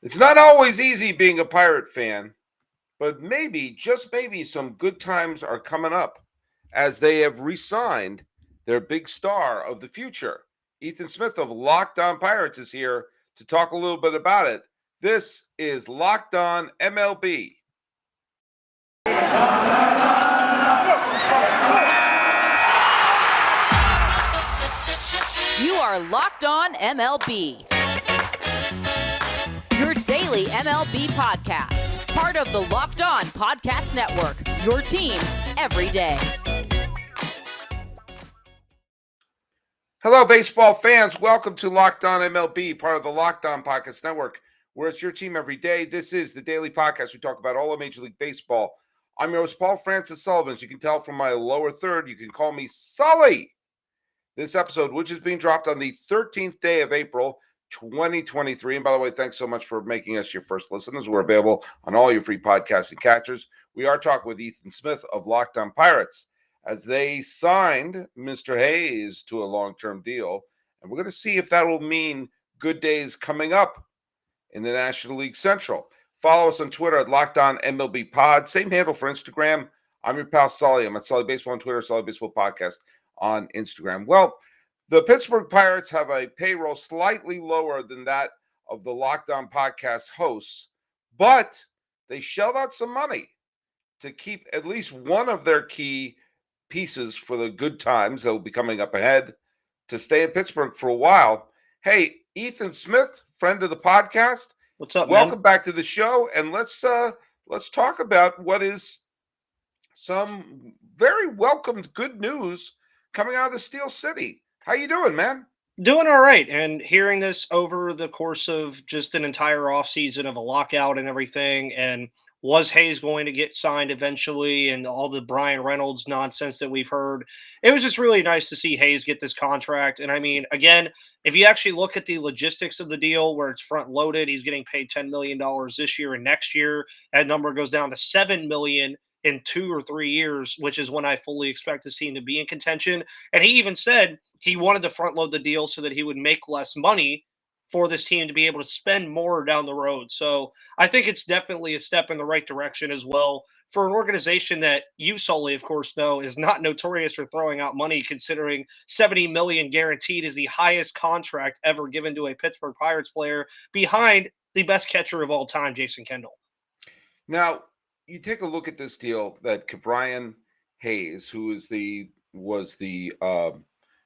It's not always easy being a Pirate fan, but maybe, just maybe, some good times are coming up as they have re signed their big star of the future. Ethan Smith of Locked On Pirates is here to talk a little bit about it. This is Locked On MLB. You are Locked On MLB, your daily MLB podcast. Part of the Locked On Podcast Network, your team every day. Hello, baseball fans. Welcome to Locked On MLB, part of the Locked On Podcast Network, where it's your team every day. This is the daily podcast. We talk about all of Major League Baseball. I'm your host, Paul Francis Sullivan. As you can tell from my lower third, you can call me Sully. This episode, which is being dropped on the 13th day of April, 2023. And by the way, thanks so much for making us your first listeners. We're available on all your free podcasting catchers. We are talking with Ethan Smith of Locked On Pirates as they signed Mr. Hayes to a long-term deal. And we're going to see if that will mean good days coming up in the National League Central. Follow us on Twitter at Locked On MLB Pod. Same handle for Instagram. I'm your pal Sully. I'm at Sully Baseball on Twitter, Sully Baseball Podcast on Instagram. Well, the Pittsburgh Pirates have a payroll slightly lower than that of the Locked On Podcast hosts, but they shelled out some money to keep at least one of their key pieces for the good times that will be coming up ahead to stay in Pittsburgh for a while. Hey, Ethan Smith, friend of the podcast. What's up, Welcome man? back to the show, and let's talk about what is some very welcomed good news coming out of the Steel City. How you doing, man? Doing all right. And hearing this over the course of just an entire offseason of a lockout and everything, and was Hayes going to get signed eventually, and all the Brian Reynolds nonsense that we've heard. It was just really nice to see Hayes get this contract. And I mean, again, if you actually look at the logistics of the deal where it's front loaded, he's getting paid $10 million this year and next year. That number goes down to $7 million in 2 or 3 years, which is when I fully expect this team to be in contention. And he even said he wanted to front load the deal so that he would make less money for this team to be able to spend more down the road. So I think it's definitely a step in the right direction as well for an organization that you, Sully, of course, know is not notorious for throwing out money, considering $70 million guaranteed is the highest contract ever given to a Pittsburgh Pirates player, behind the best catcher of all time, Jason Kendall. Now, you take a look at this deal that Brian Hayes, who is was the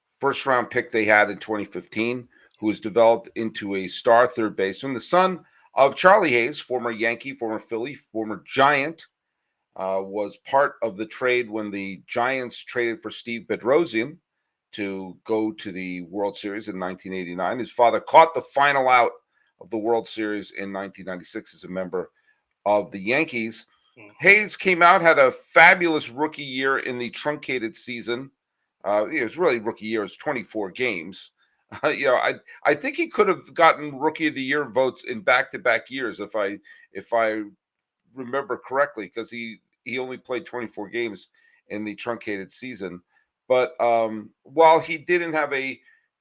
first round pick they had in 2015, who was developed into a star third baseman, the son of Charlie Hayes, former Yankee, former Philly, former Giant, was part of the trade when the Giants traded for Steve Bedrosian to go to the World Series in 1989. His father caught the final out of the World Series in 1996 as a member of the Yankees. Hayes came out, had a fabulous rookie year in the truncated season. It was really rookie year. It was 24 games. I think he could have gotten rookie of the year votes in back-to-back years if I remember correctly, because he only played 24 games in the truncated season. But while he didn't have a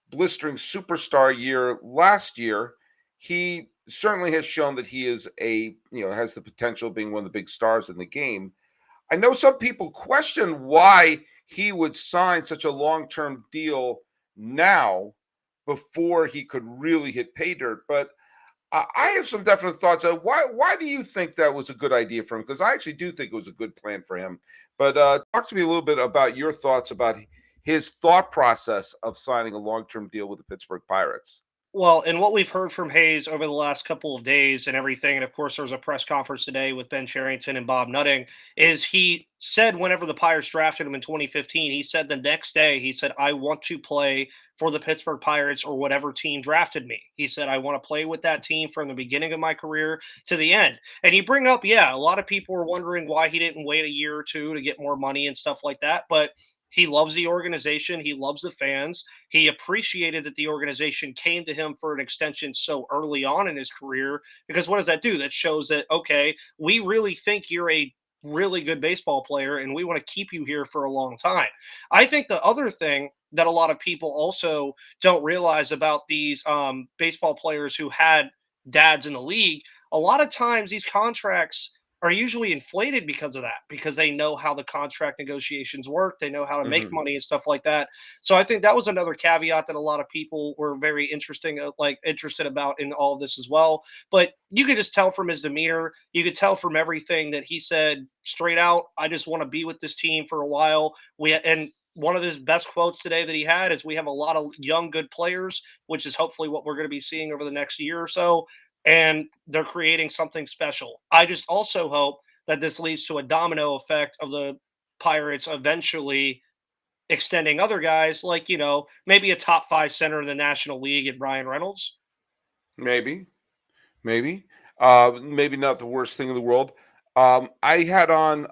blistering superstar year last year, he certainly has shown that he is has the potential of being one of the big stars in the game. I know some people question why he would sign such a long-term deal now before he could really hit pay dirt, but I have some definite thoughts on why do you think that was a good idea for him? Because I actually do think it was a good plan for him. But talk to me a little bit about your thoughts about his thought process of signing a long-term deal with the Pittsburgh Pirates. Well, and what we've heard from Hayes over the last couple of days and everything, and of course there was a press conference today with Ben Cherington and Bob Nutting, is he said whenever the Pirates drafted him in 2015, he said the next day, he said, I want to play for the Pittsburgh Pirates or whatever team drafted me. He said, I want to play with that team from the beginning of my career to the end. And you bring up, yeah, a lot of people are wondering why he didn't wait a year or two to get more money and stuff like that. But he loves the organization. He loves the fans. He appreciated that the organization came to him for an extension so early on in his career, because what does that do? That shows that, okay, we really think you're a really good baseball player and we want to keep you here for a long time. I think the other thing that a lot of people also don't realize about these baseball players who had dads in the league, a lot of times these contracts are usually inflated because of that, because they know how the contract negotiations work. They know how to make Mhm. money and stuff like that. So I think that was another caveat that a lot of people were very interested about in all of this as well. But you could just tell from his demeanor, you could tell from everything that he said straight out, I just want to be with this team for a while. And one of his best quotes today that he had is, we have a lot of young, good players, which is hopefully what we're going to be seeing over the next year or so. And they're creating something special. I just also hope that this leads to a domino effect of the Pirates eventually extending other guys, like, maybe a top 5 center in the National League at Brian Reynolds. Maybe, maybe, maybe not the worst thing in the world. I had on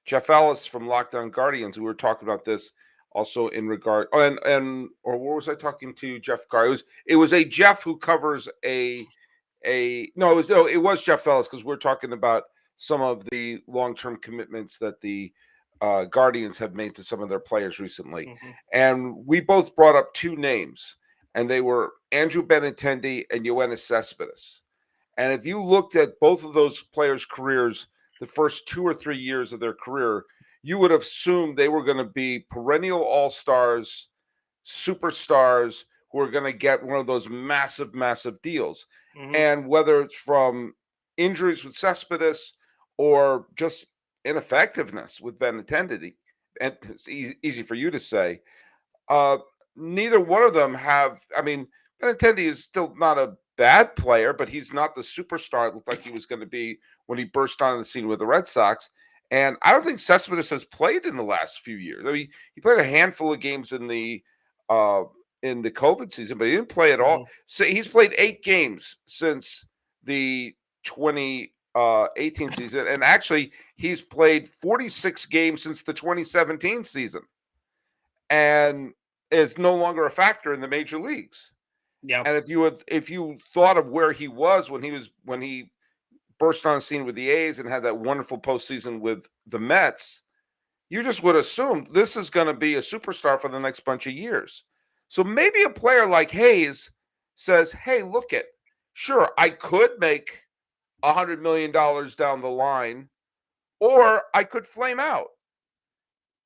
Jeff Ellis from Lockdown Guardians. We were talking about this also in regard. Oh, and or what was I talking to Jeff Gar? It was a Jeff who covers a no. It was Jeff Ellis, because we're talking about some of the long term commitments that the Guardians have made to some of their players recently, Mhm. and we both brought up two names, and they were Andrew Benintendi and Yoenis Cespedes. And if you looked at both of those players' careers, the first 2 or 3 years of their career, you would have assumed they were going to be perennial all stars, superstars who are going to get one of those massive, massive deals. Mhm. And whether it's from injuries with Cespedes or just ineffectiveness with Benintendi, and it's easy for you to say, uh, neither one of them have. I mean, Benintendi is still not a bad player, but he's not the superstar it looked like he was going to be when he burst onto the scene with the Red Sox. And I don't think Cespedes has played in the last few years. I mean, he played a handful of games uh, in the COVID season, but he didn't play at all. Mhm. So he's played 8 games since the 2018 season, and actually he's played 46 games since the 2017 season, and is no longer a factor in the major leagues. Yeah. And if you thought of where he was when he burst on the scene with the A's and had that wonderful postseason with the Mets, you just would assume this is going to be a superstar for the next bunch of years. So maybe a player like Hayes says, "Hey, look it, sure, I could make $100 million down the line, or I could flame out."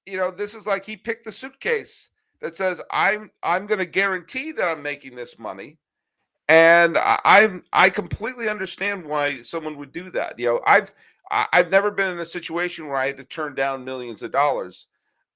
This is like he picked the suitcase that says, I'm going to guarantee that I'm making this money, and I completely understand why someone would do that. I've never been in a situation where I had to turn down millions of dollars,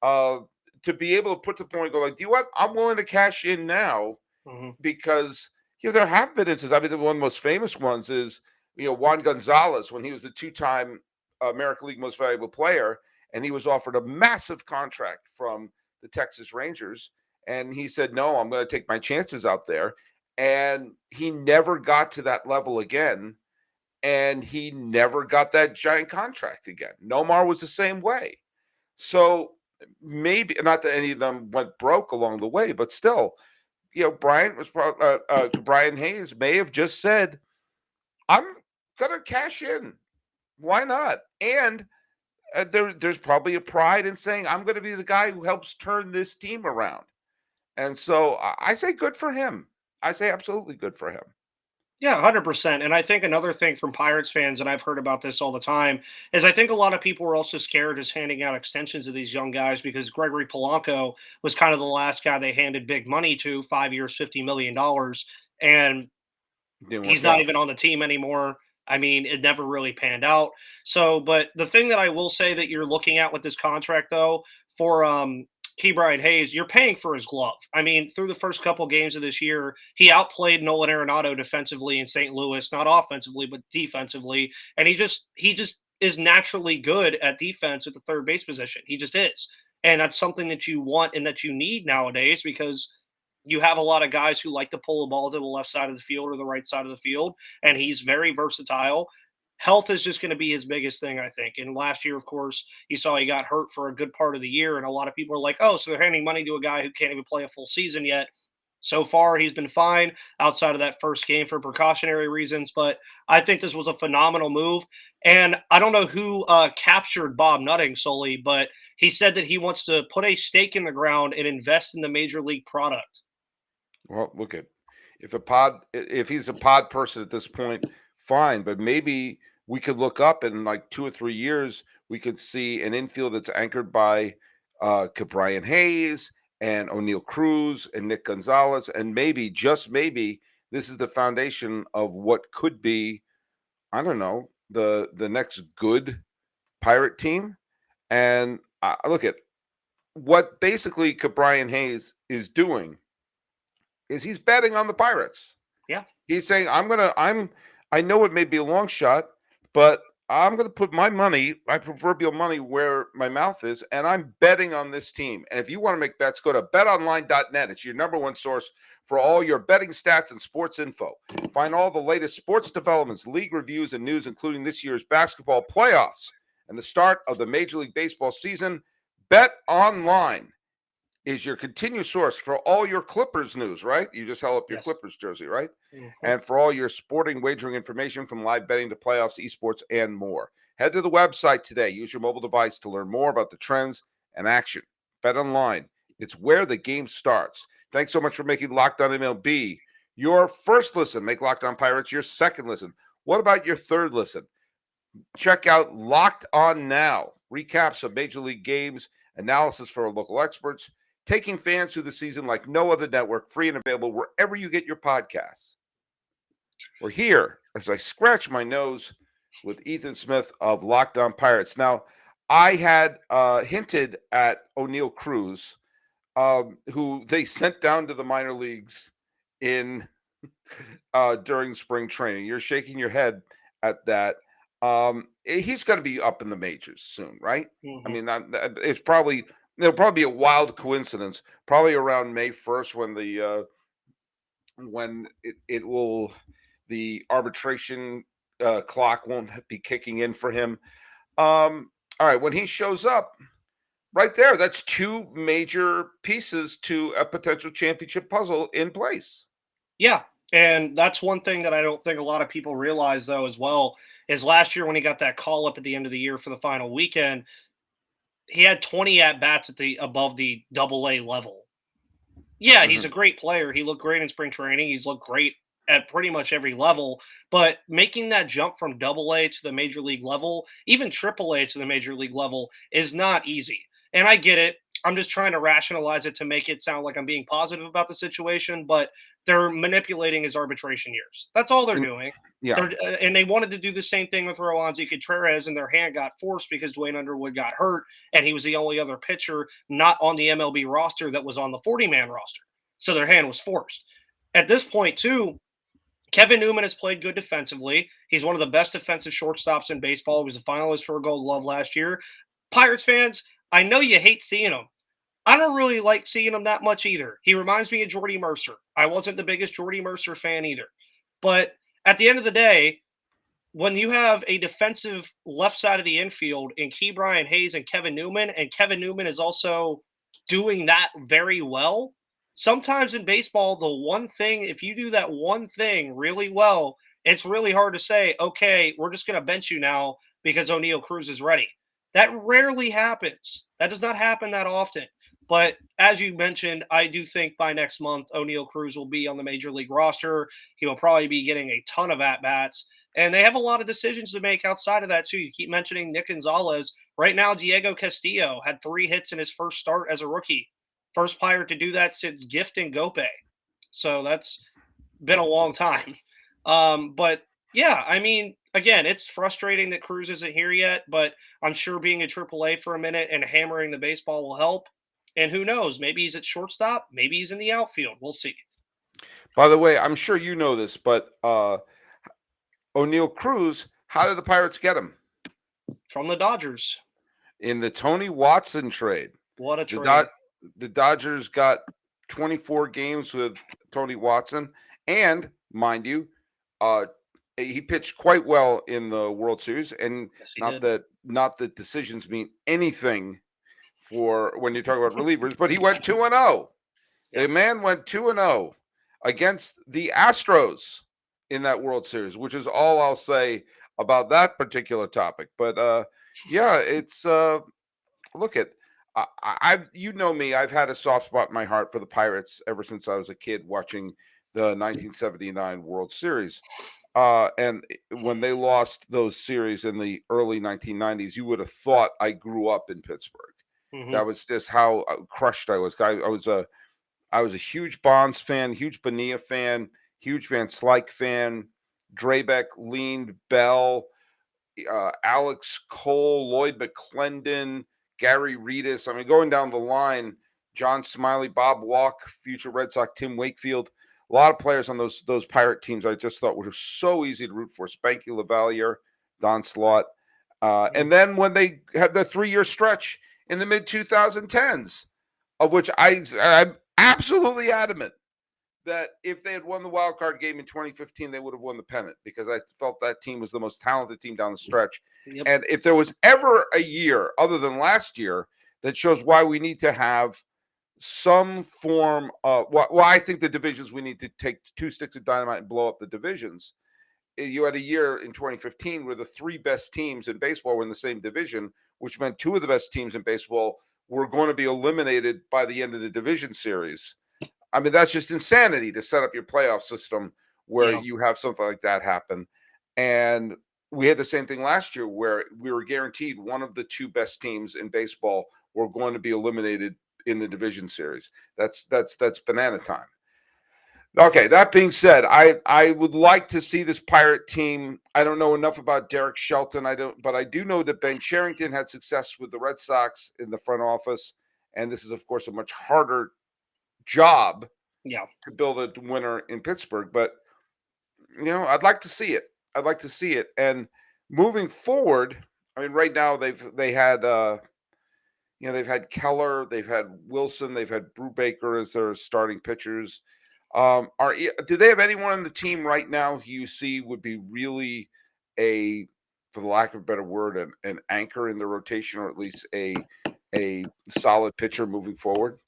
uh, to be able to put the point and go like, do you know what? I'm willing to cash in now, Mhm. because there have been instances. I mean, one of the most famous ones is Juan Gonzalez, when he was the two-time American League Most Valuable Player, and he was offered a massive contract from the Texas Rangers, and he said, "No, I'm going to take my chances out there." And he never got to that level again, and he never got that giant contract again. Nomar was the same way. So maybe not that any of them went broke along the way, but still, Brian Hayes may have just said, "I'm gonna cash in. Why not?" And there's probably a pride in saying, "I'm going to be the guy who helps turn this team around." And so I say good for him. I say absolutely good for him. Yeah, 100%. And I think another thing from Pirates fans, and I've heard about this all the time, is I think a lot of people were also scared just handing out extensions to these young guys, because Gregory Polanco was kind of the last guy they handed big money to, 5 years, $50 million. And Didn't he's work not out. even on the team anymore. I mean, it never really panned out. So, but the thing that I will say that you're looking at with this contract, though, for Ke'Bryan Hayes, you're paying for his glove. I mean, through the first couple games of this year, he outplayed Nolan Arenado defensively in St. Louis, not offensively but defensively, and he just is naturally good at defense at the third base position. He just is, and that's something that you want and that you need nowadays, because you have a lot of guys who like to pull the ball to the left side of the field or the right side of the field, and he's very versatile. Health is just going to be his biggest thing, I think. And last year, of course, you saw he got hurt for a good part of the year, and a lot of people are like, "Oh, so they're handing money to a guy who can't even play a full season yet." So far, he's been fine outside of that first game for precautionary reasons, but I think this was a phenomenal move. And I don't know who captured Bob Nutting solely, but he said that he wants to put a stake in the ground and invest in the major league product. Well, look at if he's a pod person at this point, fine. But maybe we could look up in like 2 or 3 years, we could see an infield that's anchored by Brian Hayes and Oneil Cruz and Nick Gonzalez, and maybe, just maybe, this is the foundation of what could be, I don't know, the next good Pirate team. And look at what basically Brian Hayes is doing is he's betting on the Pirates. Yeah. He's saying, I know it may be a long shot, but I'm going to put my money, my proverbial money, where my mouth is, and I'm betting on this team. And if you want to make bets, go to betonline.net. It's your number one source for all your betting stats and sports info. Find all the latest sports developments, league reviews, and news, including this year's basketball playoffs and the start of the Major League Baseball season. BetOnline is your continued source for all your Clippers news, right? You just held up your Clippers jersey, right? Mm-hmm. And for all your sporting wagering information, from live betting to playoffs, esports, and more. Head to the website today. Use your mobile device to learn more about the trends and action. BetOnline, it's where the game starts. Thanks so much for making Locked On MLB your first listen. Make Locked On Pirates your second listen. What about your third listen? Check out Locked On Now. Recaps of Major League games, analysis for local experts, taking fans through the season like no other network, free and available wherever you get your podcasts. We're here as I scratch my nose with Ethan Smith of Locked On Pirates. Now, I had hinted at Oneil Cruz, who they sent down to the minor leagues in during spring training. You're shaking your head at that. He's going to be up in the majors soon, right? Mm-hmm. I mean, it's probably... There'll probably be a wild coincidence, probably around May 1st when the arbitration clock won't be kicking in for him. All right, when he shows up, right there, that's two major pieces to a potential championship puzzle in place. Yeah, and that's one thing that I don't think a lot of people realize, though, as well, is last year when he got that call up at the end of the year for the final weekend, he had 20 at-bats above the AA level. Yeah, he's a great player. He looked great in spring training. He's looked great at pretty much every level. But making that jump from AA to the major league level, even AAA to the major league level, is not easy. And I get it. I'm just trying to rationalize it to make it sound like I'm being positive about the situation, but they're manipulating his arbitration years. That's all they're doing. Yeah. And they wanted to do the same thing with Roansy Contreras, and their hand got forced because Dwayne Underwood got hurt, and he was the only other pitcher not on the MLB roster that was on the 40-man roster. So their hand was forced. At this point, too, Kevin Newman has played good defensively. He's one of the best defensive shortstops in baseball. He was a finalist for a Gold Glove last year. Pirates fans, I know you hate seeing him. I don't really like seeing him that much either. He reminds me of Jordy Mercer. I wasn't the biggest Jordy Mercer fan either. But at the end of the day, when you have a defensive left side of the infield in Brian Hayes and Kevin Newman is also doing that very well, sometimes in baseball, the one thing, if you do that one thing really well, it's really hard to say, okay, we're just going to bench you now because Oneil Cruz is ready. That rarely happens. That does not happen that often. But as you mentioned, I do think by next month, Oneil Cruz will be on the major league roster. He will probably be getting a ton of at-bats. And they have a lot of decisions to make outside of that, too. You keep mentioning Nick Gonzalez. Right now, Diego Castillo had 3 hits in his first start as a rookie. First Pirate to do that since Gift and Gope. So that's been a long time. But, yeah, I mean, again, it's frustrating that Cruz isn't here yet. But I'm sure being a AAA for a minute and hammering the baseball will help. And who knows? Maybe he's at shortstop. Maybe he's in the outfield. We'll see. By the way, I'm sure you know this, but Oneil Cruz, how did the Pirates get him? From the Dodgers. In the Tony Watson trade. What a trade. The Dodgers got 24 games with Tony Watson. And, mind you, he pitched quite well in the World Series. And yes, not that decisions mean anything for when you talk about relievers, but he went 2-0. The man went 2-0 against the Astros in that World Series, which is all I'll say about that particular topic. But yeah, it's look at you know me, I've had a soft spot in my heart for the Pirates ever since I was a kid watching the 1979 World Series. And when they lost those series in the early 1990s, you would have thought I grew up in Pittsburgh. That was just how crushed I was. I was a huge Bonds fan, huge Bonilla fan, huge Van Slyke fan, Drabek, Lean, Bell, Alex Cole, Lloyd McClendon, Gary Reedus. I mean, going down the line, John Smiley, Bob Walk, future Red Sox, Tim Wakefield. A lot of players on those Pirate teams I just thought were so easy to root for. Spanky Lavalier, Don Slaught. And then when they had the 3-year stretch in the mid-2010s, of which I'm absolutely adamant that if they had won the wild card game in 2015, they would have won the pennant, because I felt that team was the most talented team down the stretch. Yep. And if there was ever a year other than last year that shows why we need to have some form of, well, I think the divisions, we need to take 2 sticks of dynamite and blow up the divisions. You had a year in 2015 where the 3 best teams in baseball were in the same division, which meant 2 of the best teams in baseball were going to be eliminated by the end of the division series. I mean, that's just insanity to set up your playoff system where you have something like that happen. And we had the same thing last year where we were guaranteed one of the 2 best teams in baseball were going to be eliminated in the division series. That's banana time. Okay, that being said, I would like to see this Pirate team. I don't know enough about Derek Shelton. But I do know that Ben Cherington had success with the Red Sox in the front office, and this is, of course, a much harder job to build a winner in Pittsburgh. But I'd like to see it. And moving forward, I mean, right now they've had Keller, they've had Wilson, they've had Brubaker as their starting pitchers. Do they have anyone on the team right now who you see would be really for the lack of a better word, an anchor in the rotation, or at least a solid pitcher moving forward?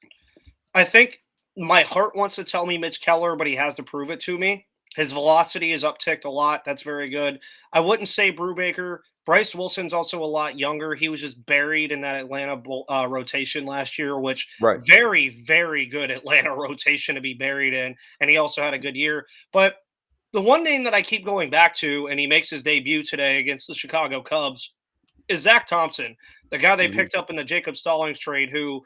I think my heart wants to tell me Mitch Keller, but he has to prove it to me. His velocity is upticked a lot. That's very good. I wouldn't say Brubaker. Bryce Wilson's also a lot younger. He was just buried in that Atlanta rotation last year, which very, very good Atlanta rotation to be buried in. And he also had a good year. But the one name that I keep going back to, and he makes his debut today against the Chicago Cubs, is Zach Thompson, the guy they picked up in the Jacob Stallings trade, who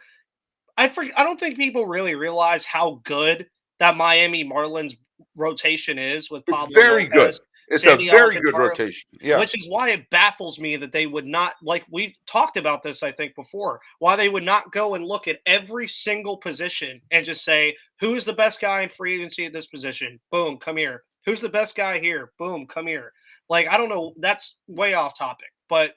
I don't think people really realize how good that Miami Marlins rotation is with Pablo very Lopez, good. It's Sandy a very Alcantara, good rotation. Yeah. Which is why it baffles me that they would not, like we talked about this, I think, before, why they would not go and look at every single position and just say, who's the best guy in free agency at this position? Boom, come here. Who's the best guy here? Boom, come here. Like, I don't know. That's way off topic. But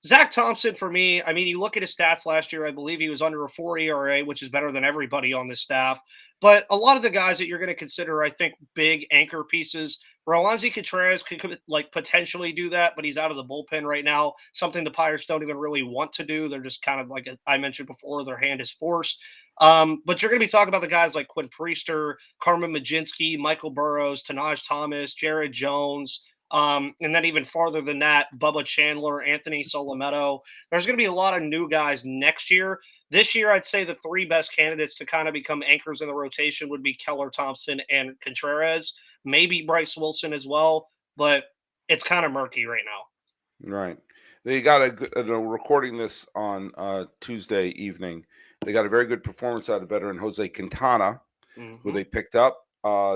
Zach Thompson, for me, I mean, you look at his stats last year, I believe he was under a 4 ERA, which is better than everybody on this staff. But a lot of the guys that you're going to consider, I think, big anchor pieces, Roansy Contreras could like potentially do that, but he's out of the bullpen right now, something the Pirates don't even really want to do. They're just kind of like I mentioned before, their hand is forced. But you're going to be talking about the guys like Quinn Priester, Carmen Majinski, Michael Burrows, Tanaj Thomas, Jared Jones, and then even farther than that, Bubba Chandler, Anthony Solometto. There's going to be a lot of new guys next year. This year, I'd say the 3 best candidates to kind of become anchors in the rotation would be Keller, Thompson, and Contreras. Maybe Bryce Wilson as well, but it's kind of murky right now. Right. They got recording this on Tuesday evening. They got a very good performance out of veteran Jose Quintana, who they picked up.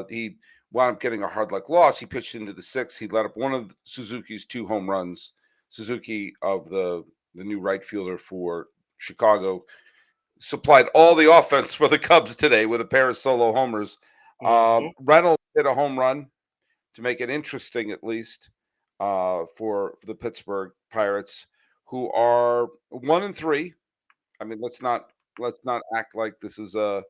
He wound up getting a hard luck loss. He pitched into the 6th. He let up one of Suzuki's 2 home runs. Suzuki, of the new right fielder for Chicago, supplied all the offense for the Cubs today with a pair of solo homers. Reynolds hit a home run to make it interesting, at least, for the Pittsburgh Pirates, who are 1-3. I mean, let's not act like this is that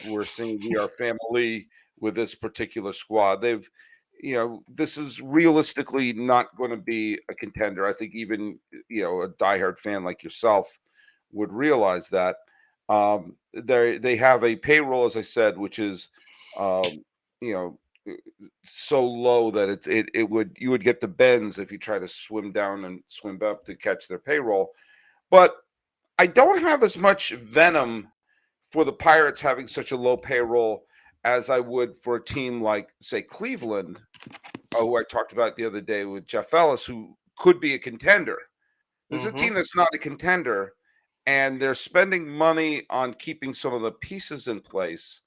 we're saying we are family with this particular squad. They've, this is realistically not going to be a contender. I think even a diehard fan like yourself would realize that. They have a payroll, as I said, which is so low that you would get the bends if you try to swim down and swim up to catch their payroll. But I don't have as much venom for the Pirates having such a low payroll as I would for a team like, say, Cleveland, who I talked about the other day with Jeff Ellis, who could be a contender. This is a Hmm. team that's not a contender, and they're spending money on keeping some of the pieces in place.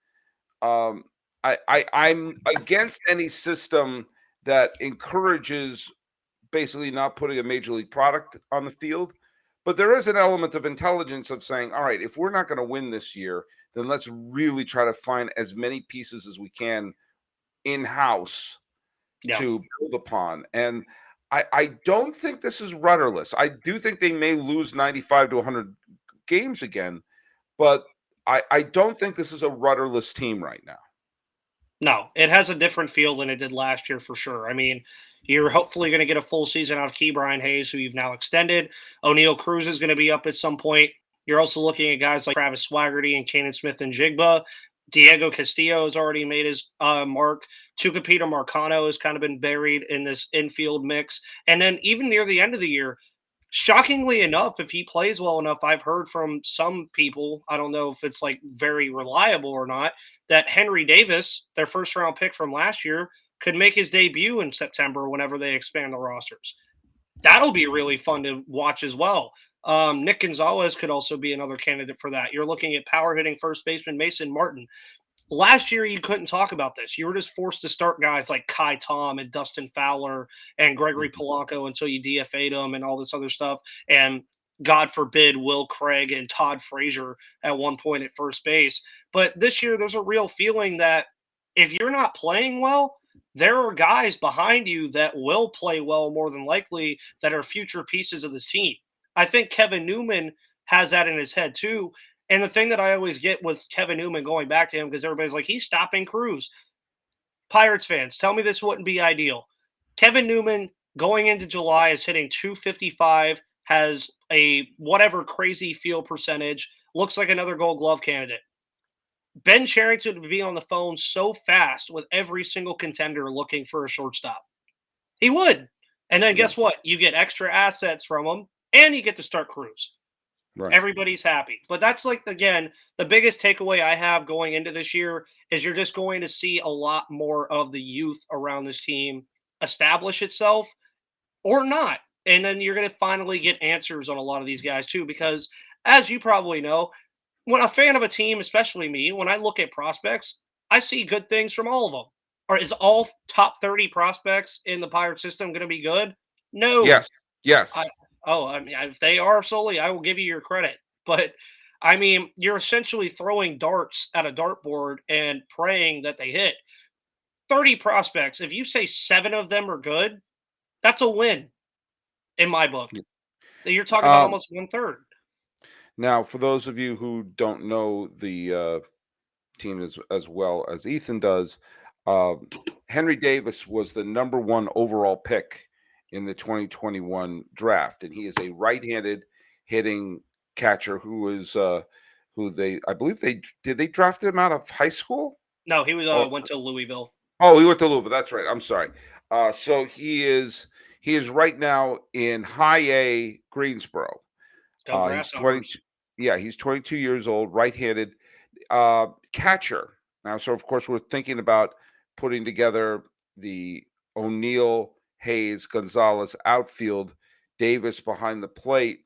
Um, I'm against any system that encourages basically not putting a major league product on the field. But there is an element of intelligence of saying, all right, if we're not going to win this year, then let's really try to find as many pieces as we can in house Yeah. to build upon. And I don't think this is rudderless. I do think they may lose 95 to 100 games again, but I don't think this is a rudderless team right now. No, it has a different feel than it did last year for sure. I mean, you're hopefully going to get a full season out of Brian Hayes, who you've now extended. Oneil Cruz is going to be up at some point. You're also looking at guys like Travis Swaggerty and Kanan Smith and Jigba. Diego Castillo has already made his mark. Tucupita Marcano has kind of been buried in this infield mix. And then even near the end of the year, shockingly enough, if he plays well enough, I've heard from some people, I don't know if it's like very reliable or not, that Henry Davis, their first round pick from last year, could make his debut in September whenever they expand the rosters. That'll be really fun to watch as well. Nick Gonzalez could also be another candidate for that. You're looking at power hitting first baseman Mason Martin. Last year, you couldn't talk about this. You were just forced to start guys like Kai Tom and Dustin Fowler and Gregory Mhm. Polanco until you DFA'd them and all this other stuff. And God forbid, Will Craig and Todd Frazier at one point at first base. But this year, there's a real feeling that if you're not playing well, there are guys behind you that will play well more than likely that are future pieces of this team. I think Kevin Newman has that in his head too. And the thing that I always get with Kevin Newman, going back to him, because everybody's like, he's stopping Cruz. Pirates fans, tell me this wouldn't be ideal. Kevin Newman going into July is hitting 255, has a whatever crazy field percentage, looks like another gold glove candidate. Ben Cherington would be on the phone so fast with every single contender looking for a shortstop. He would. And then Yeah, guess what? You get extra assets from him and you get to start Cruz. right. Everybody's happy. But that's like, again, the biggest takeaway I have going into this year is you're just going to see a lot more of the youth around this team establish itself or not. And then you're going to finally get answers on a lot of these guys too, because as you probably know, when a fan of a team, especially me, when I look at prospects, I see good things from all of them. Or is all top 30 prospects in the Pirate system going to be good? No. Yes. Yes. I mean, if they are solely, I will give you your credit. But I mean, you're essentially throwing darts at a dartboard and praying that they hit. 30 prospects. If you say 7 of them are good, that's a win in my book. Yeah. You're talking about Um, almost one third. Now, for those of you who don't know the team as well as Ethan does, um, Henry Davis was the number one overall pick in the 2021 draft, and he is a right-handed hitting catcher who they I believe they draft him out of high school. No, he was Or went to Louisville. oh, he went to Louisville. That's right. I'm sorry. So he is right now in High A Greensboro. Go He's 20. Grasshoppers. Yeah, he's 22 years old, right-handed catcher. Now, so of course, we're thinking about putting together the O'Neill, Hayes, Gonzalez outfield, Davis behind the plate.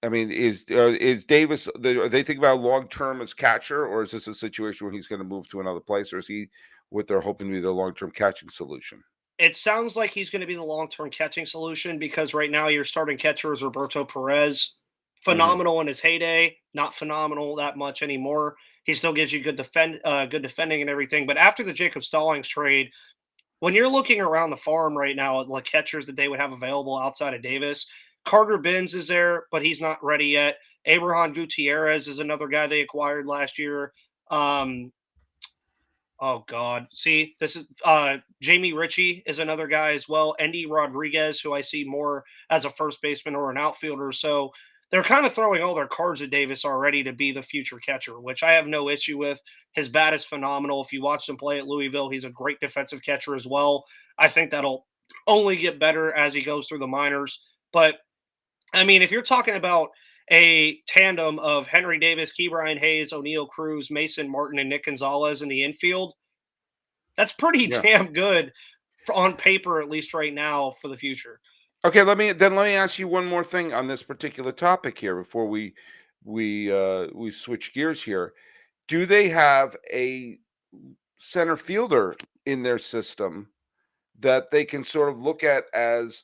I mean, is Davis? Are they thinking about long term as catcher, or is this a situation where he's going to move to another place, or is he what they're hoping to be their long term catching solution? It sounds like he's going to be the long-term catching solution because right now your starting catcher is Roberto Perez. Hmm. Phenomenal in his heyday, not phenomenal that much anymore. He still gives you good defending and everything. But after the Jacob Stallings trade, when you're looking around the farm right now at like catchers that they would have available outside of Davis, Carter Benz is there, but he's not ready yet. Abraham Gutierrez is another guy they acquired last year. Um, Oh God. See, this is Jamie Ritchie is another guy as well. Andy Rodriguez, who I see more as a first baseman or an outfielder. So they're kind of throwing all their cards at Davis already to be the future catcher, which I have no issue with. His bat is phenomenal. If you watch him play at Louisville, he's a great defensive catcher as well. I think that'll only get better as he goes through the minors. But I mean, if you're talking about a tandem of Henry Davis, Ke'Bryan Hayes, Oneil Cruz, Mason Martin, and Nick Gonzalez in the infield, that's pretty Yeah. damn good on paper, at least right now, for the future. Okay, let me ask you one more thing on this particular topic here before we switch gears here. Do they have a center fielder in their system that they can sort of look at as,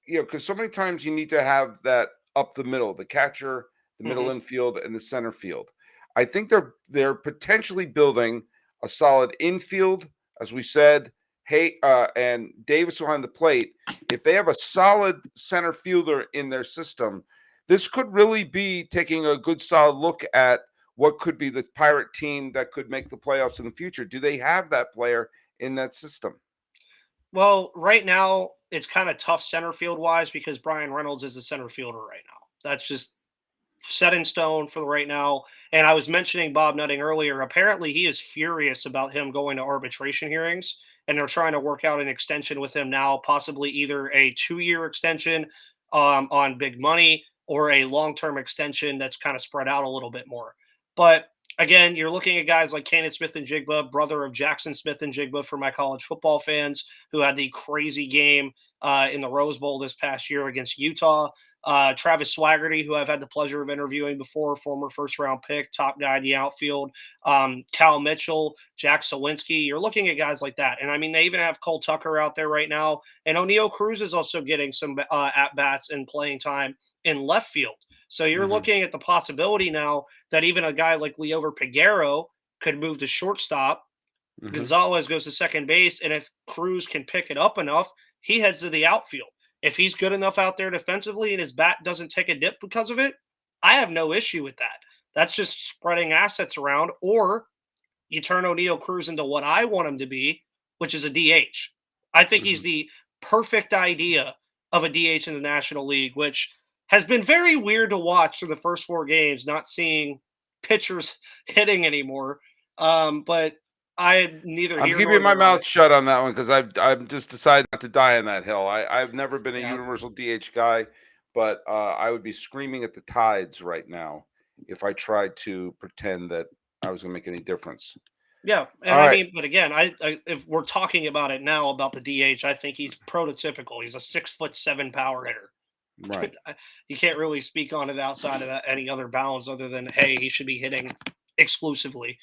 because so many times you need to have that up the middle, the catcher, the middle Mhm. infield, and the center field. I think they're potentially building a solid infield, as we said. Hey, and Davis behind the plate. If they have a solid center fielder in their system, this could really be taking a good solid look at what could be the Pirate team that could make the playoffs in the future. Do they have that player in that system? Well, right now it's kind of tough center field wise because Brian Reynolds is the center fielder right now. That's just set in stone for the right now. And I was mentioning Bob Nutting earlier. Apparently, he is furious about him going to arbitration hearings, and they're trying to work out an extension with him now, possibly either a 2-year extension on big money or a long-term extension that's kind of spread out a little bit more. But again, you're looking at guys like Cannon Smith and Jigba, brother of Jackson Smith and Jigba for my college football fans, who had the crazy game in the Rose Bowl this past year against Utah. Travis Swaggerty, who I've had the pleasure of interviewing before, former first round pick, top guy in the outfield. Cal Mitchell, Jack Sawinski. You're looking at guys like that. And I mean, they even have Cole Tucker out there right now. And Oneil Cruz is also getting some at bats and playing time in left field. So you're Mhm. looking at the possibility now that even a guy like Liover Peguero could move to shortstop. Mhm. Gonzalez goes to second base, and if Cruz can pick it up enough, he heads to the outfield. If he's good enough out there defensively and his bat doesn't take a dip because of it, I have no issue with that. That's just spreading assets around, or you turn Oneil Cruz into what I want him to be, which is a DH. I think he's Mhm. the perfect idea of a DH in the National League, which has been very weird to watch through the first 4 games, not seeing pitchers hitting anymore. But I neither I'm here nor keeping my there on mouth it. shut on that one because I've just decided not to die on that hill. I've never been a Yeah. universal DH guy, but I would be screaming at the tides right now if I tried to pretend that I was going to make any difference. Yeah, and All I right, mean, but again, I if we're talking about it now about the DH, I think he's prototypical. He's a 6'7" power hitter. right. You can't really speak on it outside of that any other bounds other than hey, he should be hitting exclusively.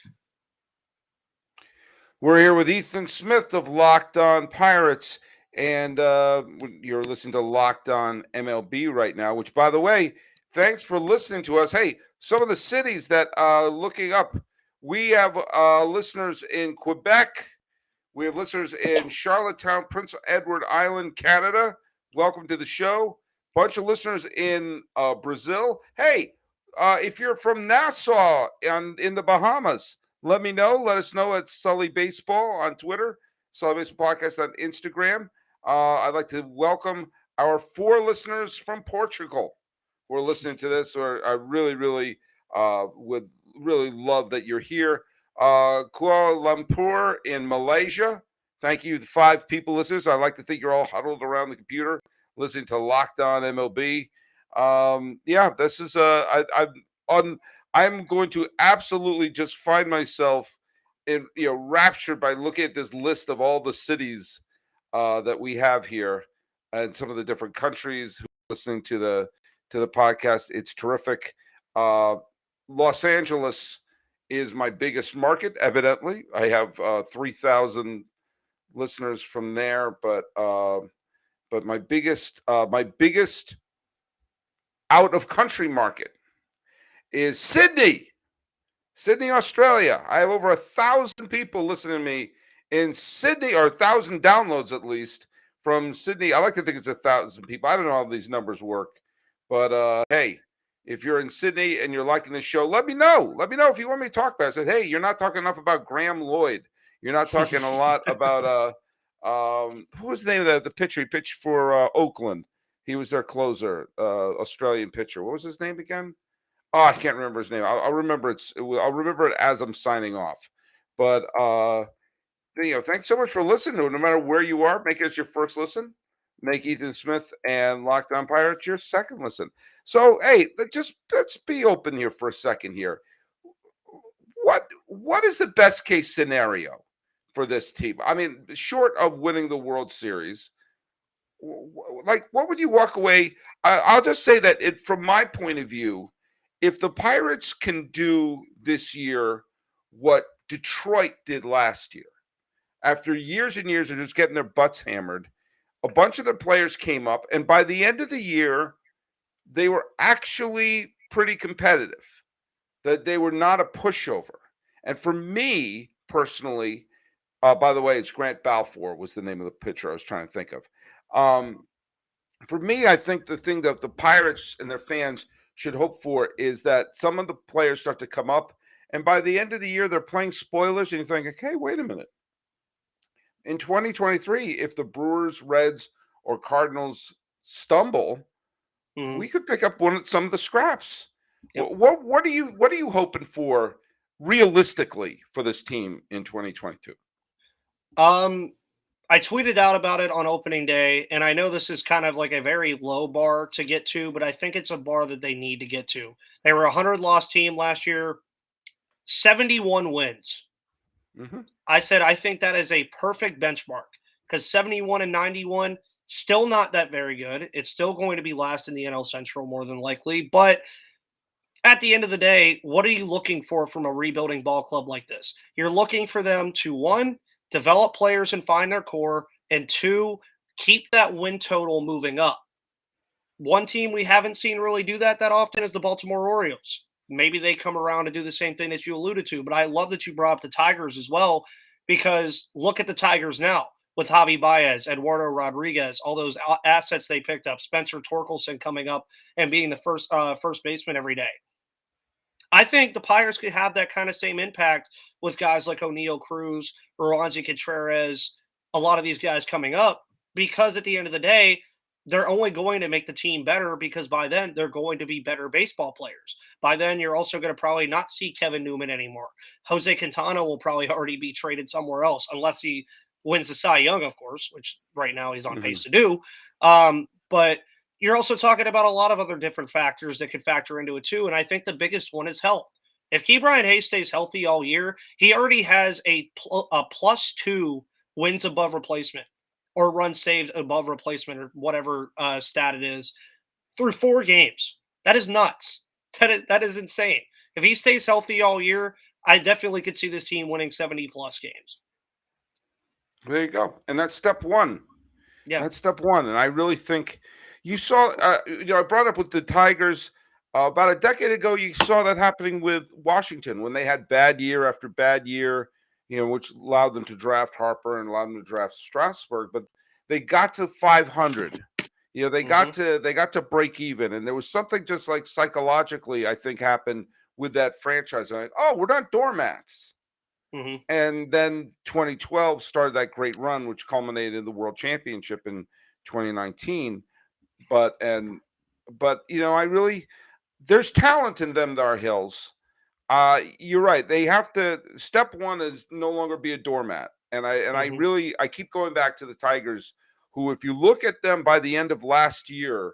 We're here with Ethan Smith of Locked On Pirates, and you're listening to Locked On MLB right now. Which, by the way, thanks for listening to us. Hey, some of the cities that looking up, we have listeners in Quebec. We have listeners in Charlottetown, Prince Edward Island, Canada. Welcome to the show. Bunch of listeners in Brazil. Hey, if you're from Nassau and in the Bahamas, let me know. Let us know at Sully Baseball on Twitter, Sully Baseball Podcast on Instagram. I'd like to welcome our 4 listeners from Portugal who are listening to this. Or I really, really would really love that you're here. Kuala Lumpur in Malaysia. Thank you, 5 people listeners. I like to think you're all huddled around the computer listening to Locked On MLB. Yeah, this is I'm going to absolutely just find myself in raptured by looking at this list of all the cities that we have here and some of the different countries who are listening to the podcast. It's terrific. Los Angeles is my biggest market. Evidently, I have 3,000 listeners from there, but my biggest out of country market is Sydney, Australia. I have over 1,000 people listening to me in Sydney, or 1,000 downloads at least from Sydney. I like to think it's 1,000 people. I don't know how these numbers work, but hey, if you're in Sydney and you're liking this show, let me know. Let me know if you want me to talk about it. I said, hey, you're not talking enough about Graham Lloyd. You're not talking a lot about who was the name of the pitcher he pitched for Oakland? He was their closer, Australian pitcher. What was his name again? Oh, I can't remember his name. I'll remember I'll remember it as I'm signing off. But thanks so much for listening to it. No matter where you are, make it as your first listen. make Ethan Smith and Locked On Pirates your second listen. So, hey, let's be open here for a second here. What is the best case scenario for this team? I mean, short of winning the World Series, like what would you walk away? I'll just say that from my point of view, if the Pirates can do this year what Detroit did last year, after years and years of just getting their butts hammered, a bunch of the players came up, and by the end of the year, they were actually pretty competitive. That they were not a pushover. And for me personally, by the way, it's Grant Balfour was the name of the pitcher I was trying to think of. For me, I think the thing that the Pirates and their fans should hope for is that some of the players start to come up, and by the end of the year, they're playing spoilers, and you think, okay, wait a minute. In 2023, if the Brewers, Reds, or Cardinals stumble, we could pick up some of the scraps. Yep. What are you hoping for realistically for this team in 2022? I tweeted out about it on opening day, and I know this is kind of like a very low bar to get to, but I think it's a bar that they need to get to. They were a 100-loss team last year, 71 wins. Mm-hmm. I said I think that is a perfect benchmark because 71 and 91, still not that very good. It's still going to be last in the NL Central more than likely, but at the end of the day, what are you looking for from a rebuilding ball club like this? You're looking for them to, one, develop players and find their core, and two, keep that win total moving up. One team we haven't seen really do that often is the Baltimore Orioles. Maybe they come around and do the same thing that you alluded to, but I love that you brought up the Tigers as well, because look at the Tigers now with Javi Baez, Eduardo Rodriguez, all those assets they picked up, Spencer Torkelson coming up and being the first baseman every day. I think the Pirates could have that kind of same impact with guys like Oneil Cruz, Roansy Contreras, a lot of these guys coming up, because at the end of the day, they're only going to make the team better because by then they're going to be better baseball players. By then, you're also going to probably not see Kevin Newman anymore. Jose Quintana will probably already be traded somewhere else unless he wins the Cy Young, of course, which right now he's on pace to do. But you're also talking about a lot of other different factors that could factor into it too. And I think the biggest one is health. If Ke'Bryan Hayes stays healthy all year, he already has a +2 wins above replacement or runs saved above replacement or whatever stat it is through 4 games. That is nuts. That is insane. If he stays healthy all year, I definitely could see this team winning 70-plus games. There you go. And that's step one. Yeah. That's step one. And I really think you saw, I brought up with the Tigers about a decade ago, you saw that happening with Washington when they had bad year after bad year, which allowed them to draft Harper and allowed them to draft Strasburg, but they got to 500. They got to break even. And there was something just like psychologically, I think, happened with that franchise. Like, oh, we're not doormats. Mm-hmm. And then 2012 started that great run, which culminated in the World Championship in 2019. But I really, there's talent in them, Dar Hills. You're right. They have to. Step one is no longer be a doormat. And I keep going back to the Tigers, who, if you look at them by the end of last year,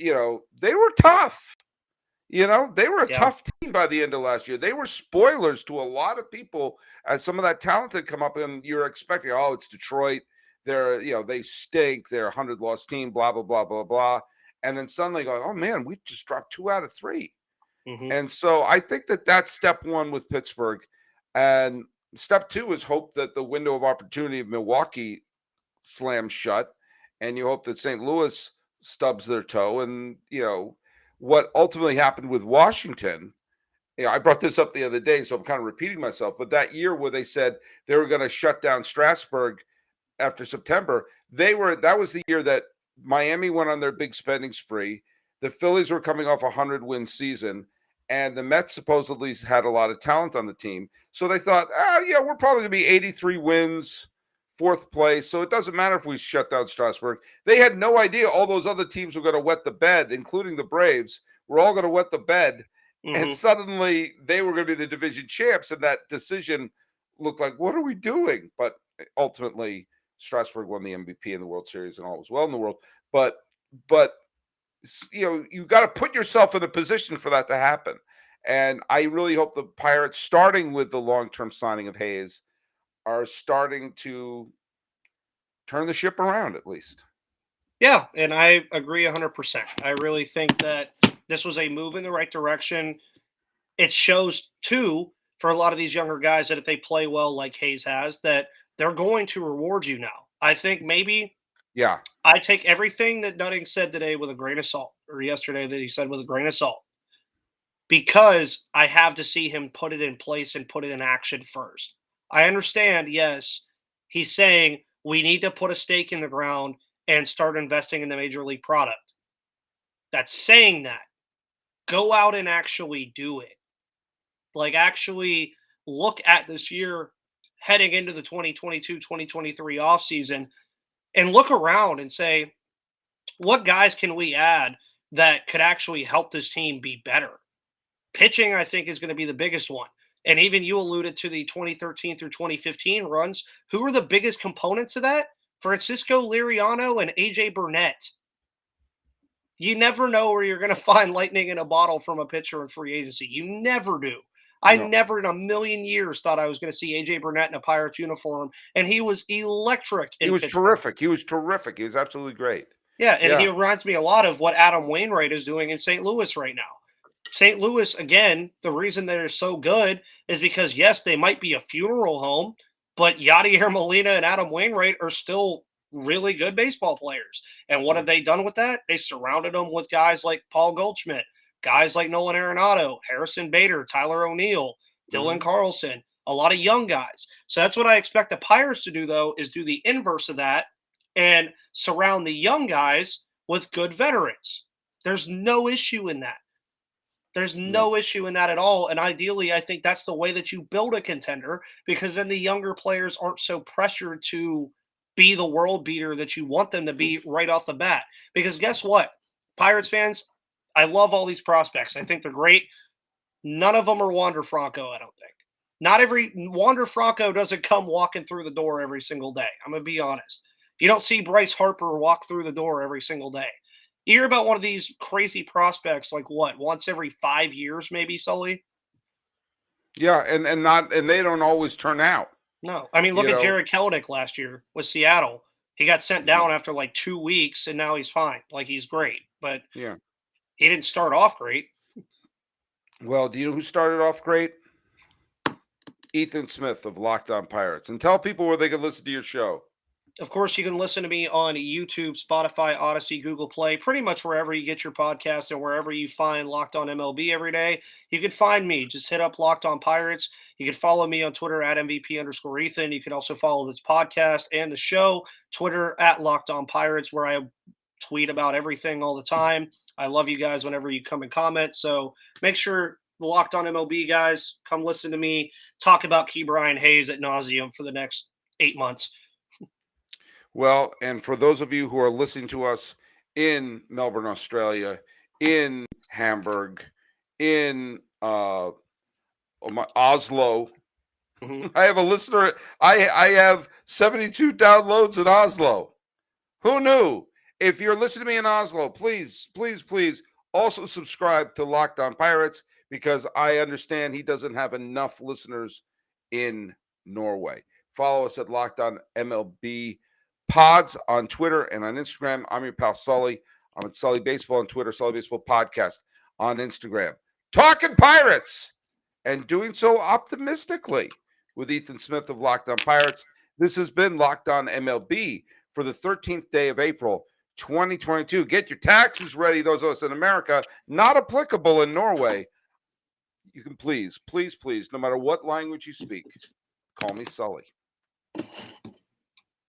they were tough. They were a tough team by the end of last year. They were spoilers to a lot of people as some of that talent had come up, and you're expecting, oh, it's Detroit. They stink. They're a 100-loss team, blah, blah, blah, blah, blah. And then suddenly going, oh, man, we just dropped 2 out of 3. Mm-hmm. And so I think that's step one with Pittsburgh. And step 2 is hope that the window of opportunity of Milwaukee slams shut, and you hope that St. Louis stubs their toe. And, what ultimately happened with Washington, I brought this up the other day, so I'm kind of repeating myself, but that year where they said they were going to shut down Strasburg after September, that was the year that Miami went on their big spending spree. The Phillies were coming off a 100-win season, and the Mets supposedly had a lot of talent on the team. So they thought, we're probably going to be 83 wins, 4th place, so it doesn't matter if we shut down Strasburg. They had no idea all those other teams were going to wet the bed, including the Braves. We're all going to wet the bed, and suddenly they were going to be the division champs, and that decision looked like, what are we doing? But ultimately, Strasburg won the MVP in the World Series and all was well in the world. But you got to put yourself in a position for that to happen. And I really hope the Pirates, starting with the long-term signing of Hayes, are starting to turn the ship around at least. Yeah, and I agree 100%. I really think that this was a move in the right direction. It shows, too, for a lot of these younger guys that if they play well like Hayes has, that they're going to reward you now. I think maybe I take everything that Nutting said today with a grain of salt, or yesterday that he said with a grain of salt, because I have to see him put it in place and put it in action first. I understand, yes, he's saying we need to put a stake in the ground and start investing in the major league product. That's saying that. Go out and actually do it. Like, actually look at this year heading into the 2022-2023 offseason and look around and say, what guys can we add that could actually help this team be better? Pitching, I think, is going to be the biggest one. And even you alluded to the 2013 through 2015 runs. Who are the biggest components of that? Francisco Liriano and AJ Burnett. You never know where you're going to find lightning in a bottle from a pitcher in free agency. You never do. I never in a million years thought I was going to see AJ Burnett in a Pirates uniform, and he was electric. He was terrific. He was terrific. He was absolutely great. Yeah, and he reminds me a lot of what Adam Wainwright is doing in St. Louis right now. St. Louis, again, the reason they're so good is because, yes, they might be a funeral home, but Yadier Molina and Adam Wainwright are still really good baseball players. And what have they done with that? They surrounded them with guys like Paul Goldschmidt, guys like Nolan Arenado, Harrison Bader, Tyler O'Neill, Dylan Carlson, a lot of young guys. So that's what I expect the Pirates to do, though, is do the inverse of that and surround the young guys with good veterans. There's no issue in that. There's no issue in that at all. And ideally, I think that's the way that you build a contender, because then the younger players aren't so pressured to be the world beater that you want them to be right off the bat. Because guess what? Pirates fans, I love all these prospects. I think they're great. None of them are Wander Franco, I don't think. Not every Wander Franco doesn't come walking through the door every single day. I'm going to be honest. You don't see Bryce Harper walk through the door every single day. You hear about one of these crazy prospects like what, once every 5 years, maybe, Sully? Yeah, and they don't always turn out. No. I mean, look at Jared Kelenic last year with Seattle. He got sent down after like 2 weeks, and now he's fine. Like, he's great. But he didn't start off great. Well, do you know who started off great? Ethan Smith of Locked On Pirates. And tell people where they can listen to your show. Of course, you can listen to me on YouTube, Spotify, Odyssey, Google Play, pretty much wherever you get your podcasts and wherever you find Locked On MLB every day. You can find me. Just hit up Locked On Pirates. You can follow me on Twitter at MVP_Ethan. You can also follow this podcast and the show, Twitter at Locked On Pirates, where I tweet about everything all the time. I love you guys whenever you come and comment. So make sure the Locked On MLB guys come listen to me talk about Ke'Bryan Hayes ad nauseum for the next 8 months. Well, and for those of you who are listening to us in Melbourne, Australia, in Hamburg, in Oslo, I have a listener. I have 72 downloads in Oslo. Who knew? If you're listening to me in Oslo, please, please, please also subscribe to Locked On Pirates, because I understand he doesn't have enough listeners in Norway. Follow us at Locked On MLB Pods on Twitter and on Instagram. I'm your pal Sully. I'm at Sully Baseball on Twitter, Sully Baseball Podcast on Instagram. Talking Pirates, and doing so optimistically with Ethan Smith of Locked On Pirates. This has been Locked On MLB for the 13th day of April, 2022. Get your taxes ready, those of us in America. Not applicable in Norway. You can please, please, please, no matter what language you speak, call me Sully.